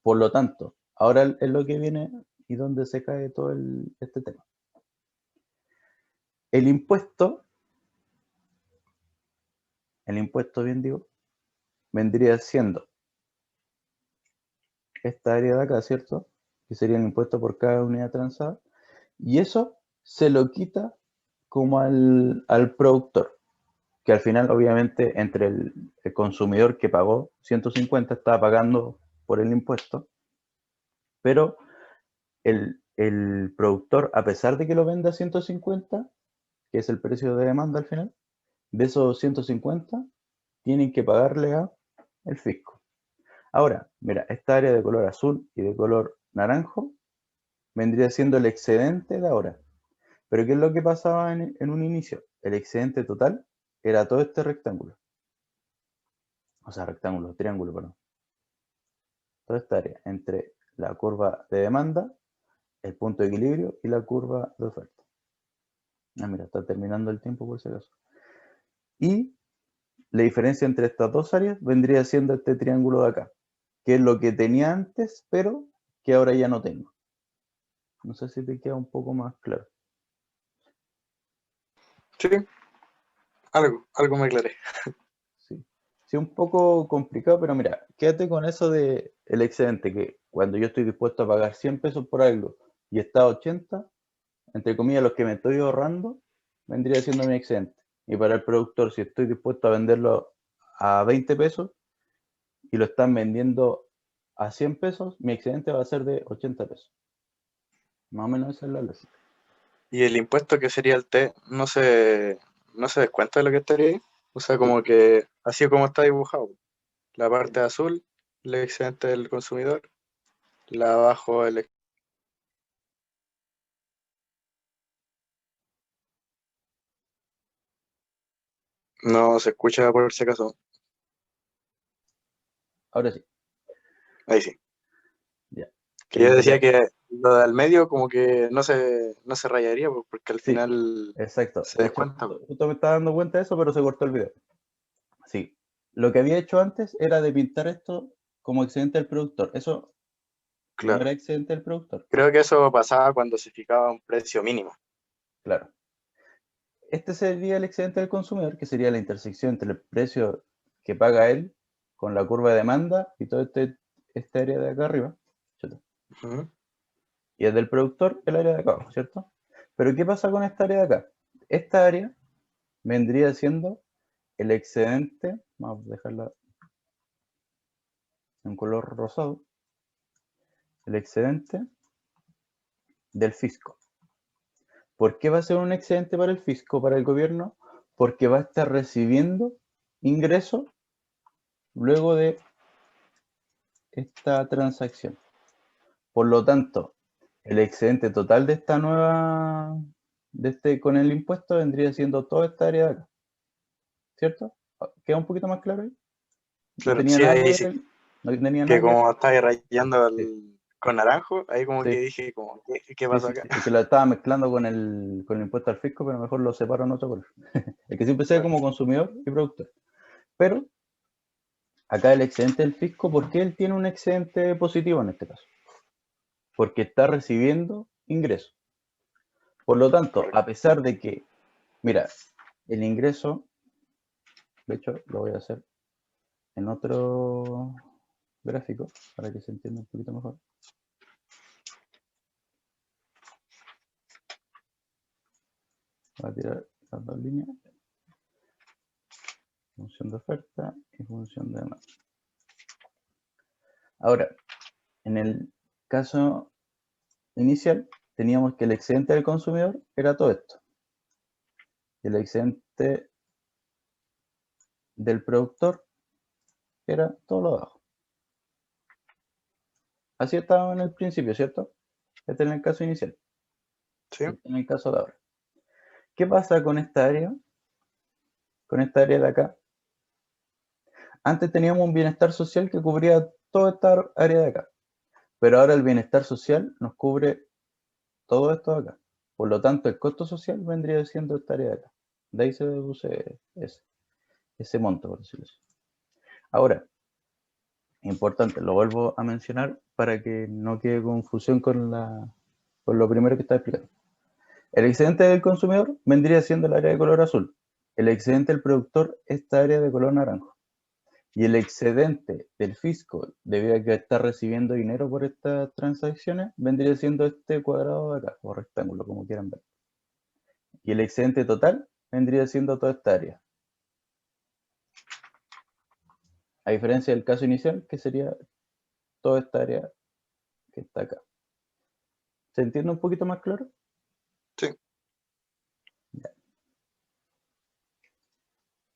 Por lo tanto, ahora es lo que viene y donde se cae todo este tema. El impuesto, bien digo, vendría siendo esta área de acá, ¿cierto? Que sería el impuesto por cada unidad transada. Y eso se lo quita como al productor, que al final, obviamente, entre el consumidor que pagó 150 estaba pagando por el impuesto, pero el productor, a pesar de que lo venda a 150, que es el precio de demanda al final, de esos 150 tienen que pagarle a el fisco. Ahora, mira, esta área de color azul y de color naranjo vendría siendo el excedente de ahora. Pero ¿qué es lo que pasaba en un inicio? El excedente total era todo este rectángulo. O sea, triángulo, perdón. Toda esta área entre la curva de demanda, el punto de equilibrio y la curva de oferta. Mira, está terminando el tiempo por si acaso. Y la diferencia entre estas dos áreas vendría siendo este triángulo de acá, que es lo que tenía antes, pero que ahora ya no tengo. No sé si te queda un poco más claro. Sí, algo me aclaré. Sí. Sí, un poco complicado, pero mira, quédate con eso de el excedente, que cuando yo estoy dispuesto a pagar 100 pesos por algo y está a 80, entre comillas, los que me estoy ahorrando, vendría siendo mi excedente. Y para el productor, si estoy dispuesto a venderlo a 20 pesos y lo están vendiendo a 100 pesos, mi excedente va a ser de 80 pesos. Más o menos esa es la lógica. Y el impuesto que sería el T, no se descuenta de lo que estaría ahí. O sea, Sí, como que así como está dibujado. La parte azul, el excedente del consumidor. La abajo, no se escucha por si acaso. ahora sí, Ahí sí. ya. Que yo decía Vendría, que lo del medio como que no se rayaría, pues, porque al sí, final exacto. se De hecho, descuenta, pues. justo me estaba dando cuenta de eso, pero se cortó el video. Sí, lo que había hecho antes era de pintar esto como excedente del productor. Eso no era Claro. excedente del productor, Creo que eso pasaba cuando se fijaba un precio mínimo. claro. Este sería el excedente del consumidor, que sería la intersección entre el precio que paga él con la curva de demanda y todo este área de acá arriba, ¿cierto? Ujú. Y el del productor, el área de acá abajo, ¿cierto? Pero ¿qué pasa con esta área de acá? Esta área vendría siendo el excedente, vamos a dejarla en color rosado, el excedente del fisco. ¿Por qué va a ser un excedente para el fisco, para el gobierno? Porque va a estar recibiendo ingresos luego de esta transacción. Por lo tanto, el excedente total de esta con el impuesto vendría siendo toda esta área de acá, ¿cierto? ¿Queda un poquito más claro ahí? No Claro, tenía sí, nada que ahí ver sí. no tenía Que nada que ver. como estaba rayando Sí, con naranjo, ahí como que sí, dije, como, ¿qué sí, pasó sí, acá? sí. Es que lo estaba mezclando con el impuesto al fisco, pero mejor lo separo en otro color. Es que siempre se ve Claro. como consumidor y productor. Pero acá el excedente del fisco, ¿por qué él tiene un excedente positivo en este caso? Porque está recibiendo ingresos. Por lo tanto, a Correcto. pesar de que, mira, el ingreso, de hecho, lo voy a hacer en otro gráfico para que se entienda un poquito mejor. Voy a tirar las dos líneas, función de oferta y función de demanda. Ahora, en el caso inicial, teníamos que el excedente del consumidor era todo esto. Y el excedente del productor era todo lo de abajo. Así estaba en el principio, ¿cierto? Este es el caso inicial. Sí. Este es el caso de ahora. ¿Qué pasa con esta área? Con esta área de acá. Antes teníamos un bienestar social que cubría toda esta área de acá. Pero ahora el bienestar social nos cubre todo esto de acá. Por lo tanto, el costo social vendría siendo esta área de acá. De ahí se deduce ese monto, por decirlo así. Ahora, importante, lo vuelvo a mencionar para que no quede confusión con lo primero que estaba explicando. El excedente del consumidor vendría siendo el área de color azul. El excedente del productor, esta área de color naranjo. Y el excedente del fisco, debido a que está recibiendo dinero por estas transacciones, vendría siendo este cuadrado de acá, o rectángulo, como quieran ver. Y el excedente total vendría siendo toda esta área. A diferencia del caso inicial, que sería toda esta área que está acá. ¿Se entiende un poquito más claro? Sí. Ya.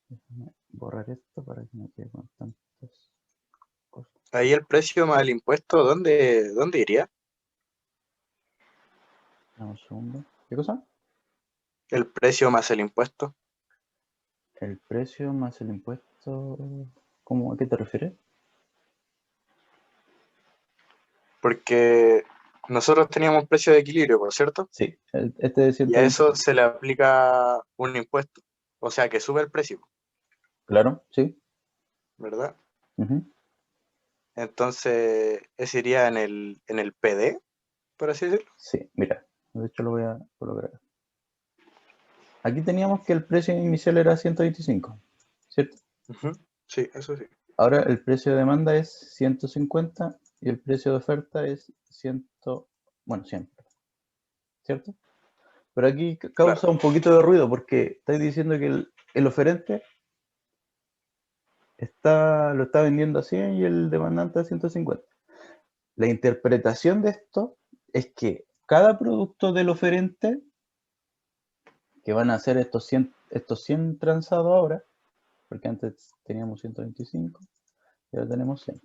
Déjame borrar esto para que no quede con tantas cosas. Ahí el precio más el impuesto, ¿dónde iría? Dame un segundo. ¿Qué cosa? El precio más el impuesto. El precio más el impuesto. ¿Cómo? ¿A qué te refieres? Porque nosotros teníamos un precio de equilibrio, ¿por cierto? Sí, este de Y a eso 125. se le aplica un impuesto. O sea, que sube el precio, Claro, sí. ¿verdad? Ujú. Entonces, ese iría en el PD, por así decirlo. Sí, mira. De hecho lo voy a colocar acá. Aquí teníamos que el precio inicial era 125, ¿cierto? Ujú. Sí, eso sí. Ahora el precio de demanda es 150 y el precio de oferta es 100, bueno, 100, ¿cierto? Pero aquí Claro, causa un poquito de ruido porque estáis diciendo que el oferente lo está vendiendo a 100 y el demandante a 150. La interpretación de esto es que cada producto del oferente, que van a ser estos 100 transados ahora, porque antes teníamos 125 y ahora tenemos 100.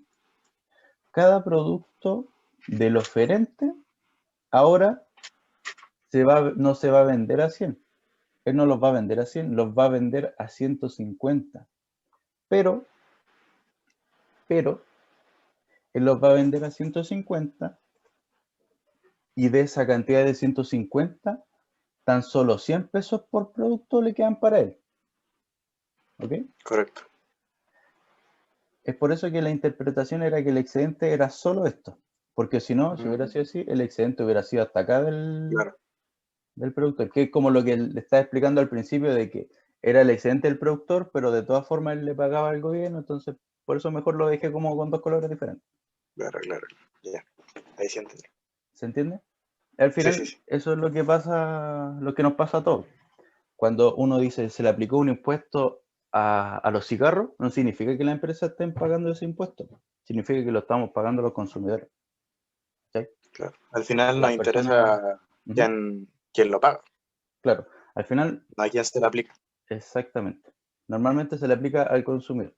Cada producto del oferente ahora no se va a vender a 100. Él no los va a vender a 100, los va a vender a 150. Pero él los va a vender a 150 y de esa cantidad de 150, tan solo 100 pesos por producto le quedan para él. ¿Ok? correcto. Es por eso que la interpretación era que el excedente era solo esto. Porque si no, si hubiera Mm, sido así, el excedente hubiera sido hasta acá claro, del productor, que es como lo que le estaba explicando al principio de que era el excedente del productor, pero de todas formas él le pagaba al gobierno, entonces por eso mejor lo dejé como con dos colores diferentes. claro. Ya, ahí sí entendí. ¿Se entiende? Al Sí, sí, final, sí. eso es lo que pasa, lo que nos pasa a todos. Cuando uno dice se le aplicó un impuesto a los cigarros, no significa que la empresa estén pagando ese impuesto, significa que lo estamos pagando los consumidores. ¿Sí? Claro. Al final nos Las personas, interesa ujú, quién lo paga, claro, al final, no a quién se le aplica. exactamente. Normalmente se le aplica al consumidor.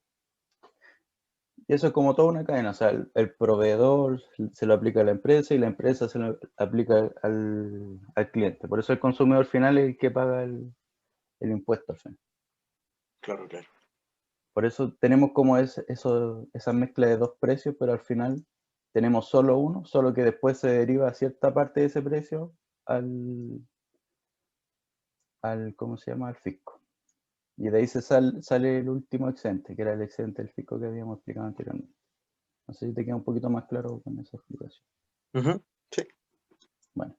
Y eso es como toda una cadena, o sea, el proveedor se lo aplica a la empresa y la empresa se lo aplica al cliente. Por eso el consumidor final es el que paga el impuesto al final. Claro, claro. Por eso tenemos como esa mezcla de dos precios, pero al final tenemos solo uno, solo que después se deriva cierta parte de ese precio ¿cómo se llama? Al fisco. Y de ahí sale el último excedente, que era el excedente del fisco que habíamos explicado anteriormente. No sé si te queda un poquito más claro con esa explicación. Ujú. Sí. Bueno,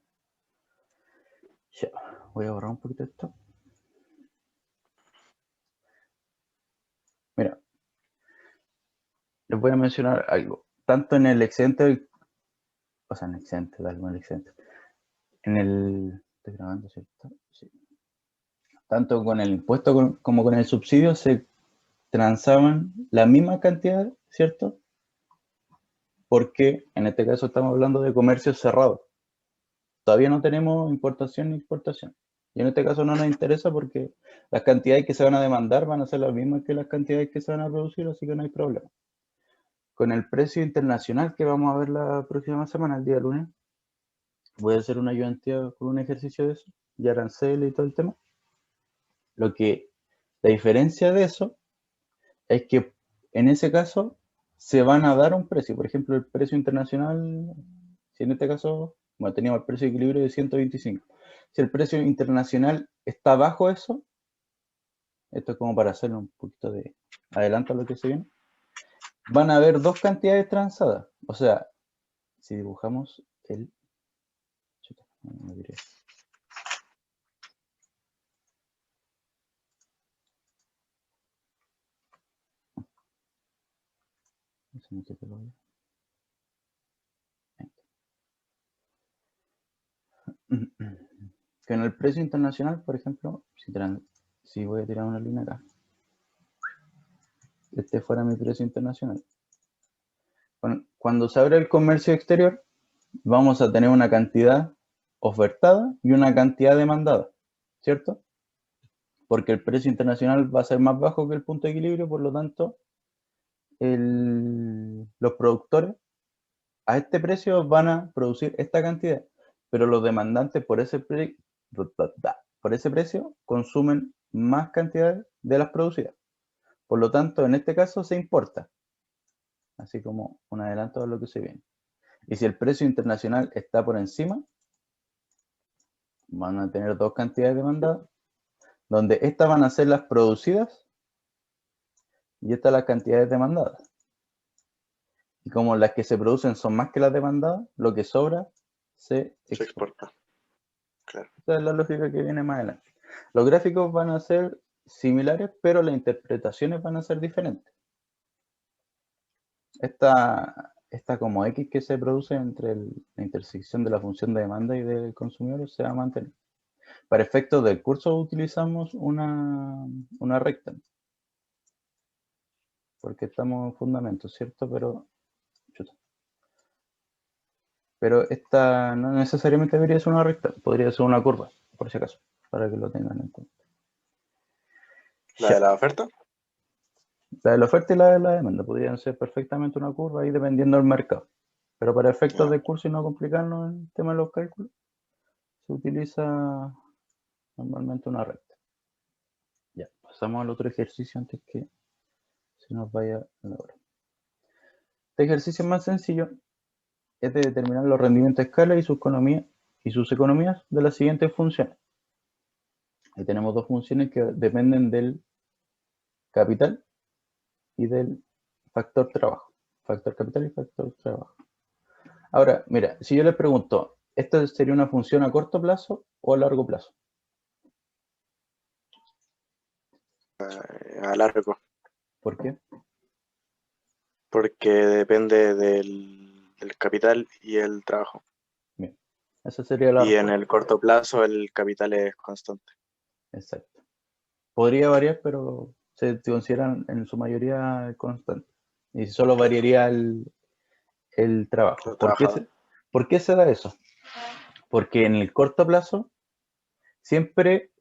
ya, voy a borrar un poquito esto. Mira, les voy a mencionar algo. Tanto en el excedente, o sea, en el excedente, da igual el excedente. Estoy grabando, ¿cierto? Sí. Tanto con el impuesto como con el subsidio se transaban la misma cantidad, ¿cierto? Porque en este caso estamos hablando de comercio cerrado. todavía no tenemos importación ni exportación. Y en este caso no nos interesa porque las cantidades que se van a demandar van a ser las mismas que las cantidades que se van a producir, así que no hay problema. Con el precio internacional que vamos a ver la próxima semana, el día lunes, voy a hacer una ayudantía con un ejercicio de eso, y aranceles y todo el tema. La diferencia de eso es que en ese caso se van a dar un precio. Por ejemplo, el precio internacional, si en este caso, bueno, teníamos el precio de equilibrio de 125. Si el precio internacional está bajo eso, esto es como para hacerle un poquito de adelanto a lo que se viene, van a haber dos cantidades transadas. O sea, si dibujamos el... No diré. Que en el precio internacional, por ejemplo, si voy a tirar una línea acá, este fuera mi precio internacional. Cuando se abre el comercio exterior, vamos a tener una cantidad ofertada y una cantidad demandada, ¿cierto? Porque el precio internacional va a ser más bajo que el punto de equilibrio, por lo tanto, los productores a este precio van a producir esta cantidad, pero los demandantes por ese precio consumen más cantidad de las producidas. Por lo tanto, en este caso se importa, así como un adelanto de lo que se viene. Y si el precio internacional está por encima, van a tener dos cantidades demandadas, donde estas van a ser las producidas y estas las cantidades demandadas. Y como las que se producen son más que las demandadas, lo que sobra se exporta. Claro. Esa es la lógica que viene más adelante. Los gráficos van a ser similares, pero las interpretaciones van a ser diferentes. Esta como X que se produce entre la intersección de la función de demanda y del consumidor se va a mantener. Para efectos del curso utilizamos una recta, porque estamos en fundamentos, ¿cierto? Pero esta no necesariamente debería ser una recta, podría ser una curva, por si acaso, para que lo tengan en cuenta. ¿La de la oferta? La de la oferta y la de la demanda podrían ser perfectamente una curva ahí dependiendo del mercado. Pero para efectos del curso y no complicarnos el tema de los cálculos, se utiliza normalmente una recta. Ya, pasamos al otro ejercicio antes que se nos vaya la hora. Este ejercicio más sencillo es de determinar los rendimientos de escala y sus economías de las siguientes funciones. Ahí tenemos dos funciones que dependen del capital y del factor trabajo. Factor capital y factor trabajo. Ahora, mira, si yo les pregunto, ¿esto sería una función a corto plazo o a largo plazo? A largo. ¿Por qué? Porque depende del capital y el trabajo. Bien, esa sería la Y respuesta. en el corto plazo el capital es constante. Exacto. Podría variar, pero se consideran en su mayoría constantes. Y solo variaría el trabajo. ¿Por qué se da eso? Porque en el corto plazo siempre,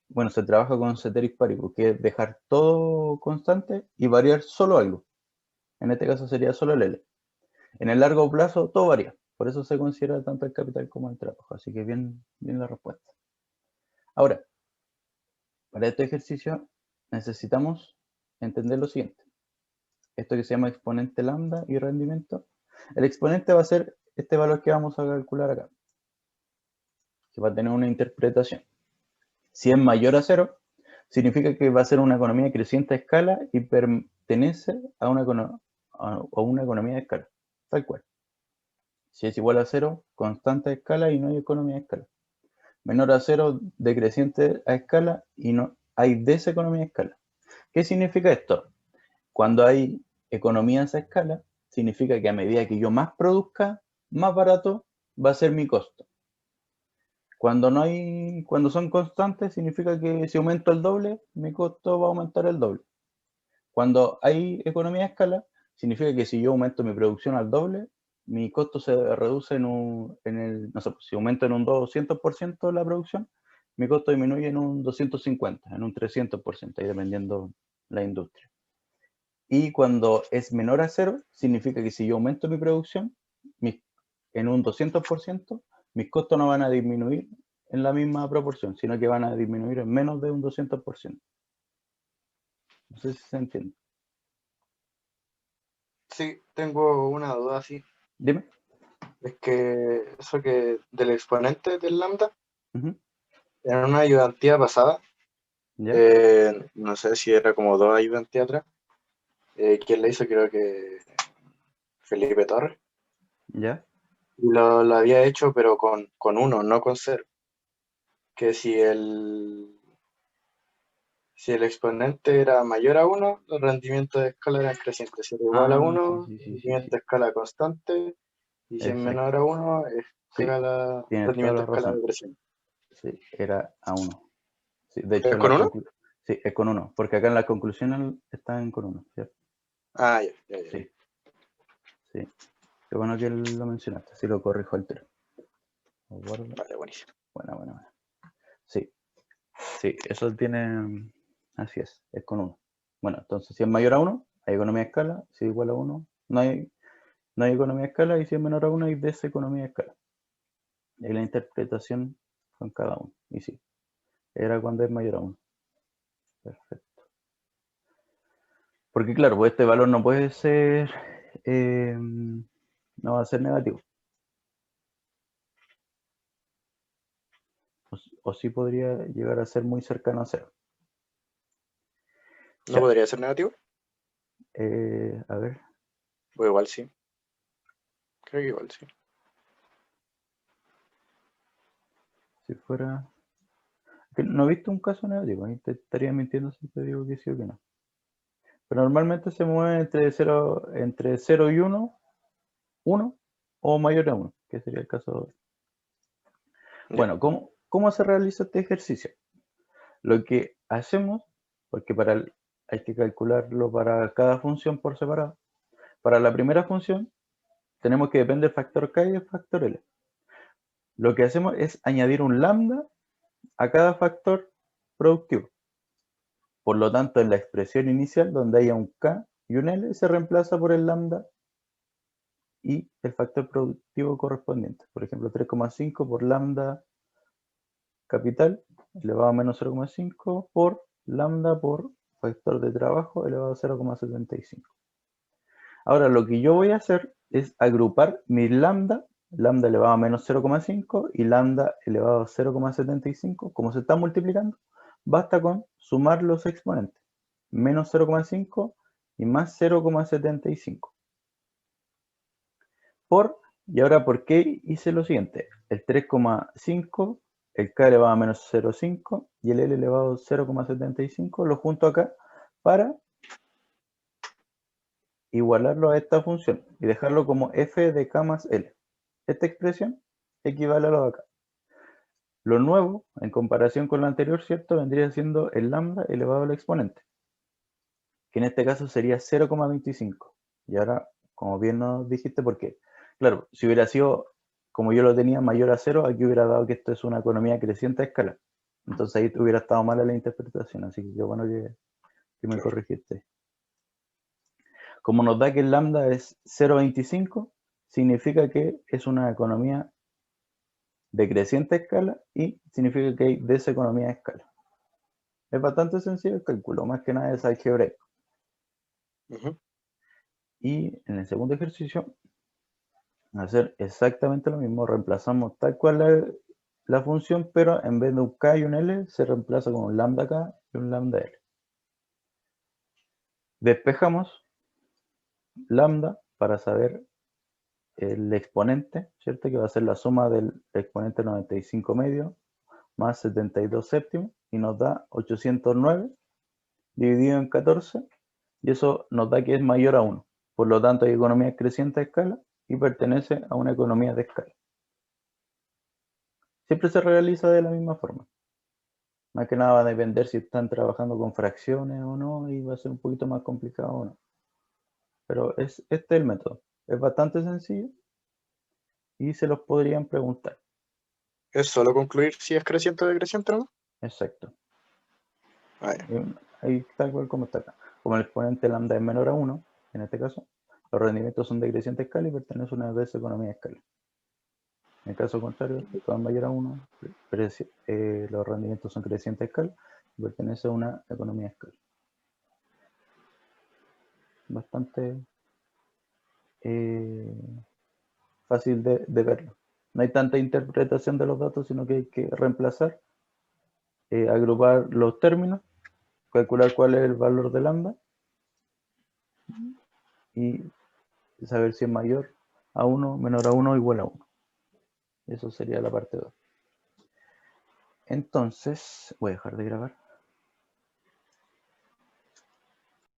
bueno, se trabaja con ceteris paribus, que es dejar todo constante y variar solo algo. En este caso sería solo el L. En el largo plazo todo varía. Por eso se considera tanto el capital como el trabajo. Así que bien la respuesta. Ahora, para este ejercicio necesitamos entender lo siguiente. Esto que se llama exponente lambda y rendimiento. El exponente va a ser este valor que vamos a calcular acá, que va a tener una interpretación. Si es mayor a 0, significa que va a ser una economía creciente a escala y pertenece a una economía de escala, tal cual. Si es igual a 0, constante a escala y no hay economía de escala. Menor a 0, decreciente a escala y no hay deseconomía de escala. ¿Qué significa esto? Cuando hay economías a escala, significa que a medida que yo más produzca, más barato va a ser mi costo. Cuando son constantes, significa que si aumento el doble, mi costo va a aumentar el doble. Cuando hay economía a escala, significa que si yo aumento mi producción al doble, mi costo se reduce no sé, pues, si aumento en un 200% la producción, mi costo disminuye en un 250, en un 300%, ahí dependiendo la industria. Y cuando es menor a cero, significa que si yo aumento mi producción en un 200%, mis costos no van a disminuir en la misma proporción, sino que van a disminuir en menos de un 200%. No sé si se entiende. Sí, tengo una duda así. Dime. Es que eso que del exponente del lambda, Ujú. en una ayudantía pasada, ¿Ya? no sé si era como dos ayudantías atrás, ¿quién le hizo? Creo que Felipe Torres. ¿Ya? Y lo había hecho, pero con uno, no con cero. Que si el exponente era mayor a uno, los rendimientos de escala eran crecientes. Si era igual a Ah, sí, uno, sí, sí, sí, rendimiento sí. de escala constante. Y si es menor Exacto. a uno, Sí, tienes toda rendimiento la de escala razón. decreciente. Sí, era a uno. Sí, de hecho, ¿Es con uno? sí, es con uno, porque acá en la conclusión están con uno, ¿cierto? Ah, ya, ya, ya. Sí, sí. Qué bueno que lo mencionaste, así lo corrijo al tiro. Lo guardo. Vale, buenísimo. Buena, buena, buena. Sí, sí, eso tiene, así es con uno. Bueno, entonces si es mayor a uno, hay economía de escala, si es igual a uno, no hay economía de escala, y si es menor a uno, hay deseconomía de escala. Y la interpretación con cada uno, y sí, era cuando es mayor a uno. Perfecto. Porque claro, pues este valor no puede ser, no va a ser negativo. O sí podría llegar a ser muy cercano a cero. ¿No Ya, podría ser negativo? a ver, O igual sí. Creo que igual sí. si fuera... que no he visto un caso negativo, ahí te estaría mintiendo si te digo que sí o que no. Pero normalmente se mueve entre 0 y 1 o mayor a 1, que sería el caso. Ya. Bueno, ¿cómo se realiza este ejercicio? Lo que hacemos, porque hay que calcularlo para cada función por separado. Para la primera función, tenemos que depender del factor K y del factor L. Lo que hacemos es añadir un lambda a cada factor productivo. Por lo tanto, en la expresión inicial, donde haya un K y un L, se reemplaza por el lambda y el factor productivo correspondiente. Por ejemplo, 3,5 por lambda capital elevado a menos 0,5 por lambda por factor de trabajo elevado a 0,75. Ahora lo que yo voy a hacer es agrupar mi lambda elevado a menos 0,5 y lambda elevado a 0,75. Como se está multiplicando, basta con sumar los exponentes. Menos 0,5 y más 0,75. Y ahora, ¿por qué hice lo siguiente? El 3,5, el K elevado a menos 0,5 y el L elevado a 0,75 lo junto acá para igualarlo a esta función y dejarlo como f de k más L. Esta expresión equivale a lo de acá. Lo nuevo, en comparación con lo anterior, ¿cierto? Vendría siendo el lambda elevado al exponente, que en este caso sería 0,25. Y ahora, como bien nos dijiste, ¿por qué? Claro, si hubiera sido, como yo lo tenía, mayor a 0, aquí hubiera dado que esto es una economía creciente a escala. Entonces ahí hubiera estado mala la interpretación, así que qué bueno que me Claro. corregiste. Como nos da que el lambda es 0,25, significa que es una economía de creciente escala y significa que hay deseconomía de escala. Es bastante sencillo el cálculo, más que nada es algebraico. Ujú. Y en el segundo ejercicio, hacer exactamente lo mismo, reemplazamos tal cual la función, pero en vez de un k y un l, se reemplaza con un lambda k y un lambda l. Despejamos lambda para saber el exponente, ¿cierto? Que va a ser la suma del exponente 95 medio más 72 séptimos y nos da 809 dividido en 14 y eso nos da que es mayor a 1. Por lo tanto, hay economía creciente a escala y pertenece a una economía de escala. Siempre se realiza de la misma forma. Más que nada va a depender si están trabajando con fracciones o no y va a ser un poquito más complicado o no. Pero este es el método. Es bastante sencillo y se los podrían preguntar. ¿Es solo concluir si es creciente o decreciente, no? Exacto. Ah, ya. Ahí tal cual como está acá. Como el exponente lambda es menor a 1, en este caso, los rendimientos son de creciente escala y pertenecen a una deseconomía de escala. En el caso contrario, si todo es mayor a 1, los rendimientos son creciente escala y pertenece a una economía de escala. Bastante fácil de verlo. No hay tanta interpretación de los datos, sino que hay que reemplazar, agrupar los términos, calcular cuál es el valor de lambda y saber si es mayor a 1, menor a 1 o igual a 1. Eso sería la parte 2. Entonces, voy a dejar de grabar.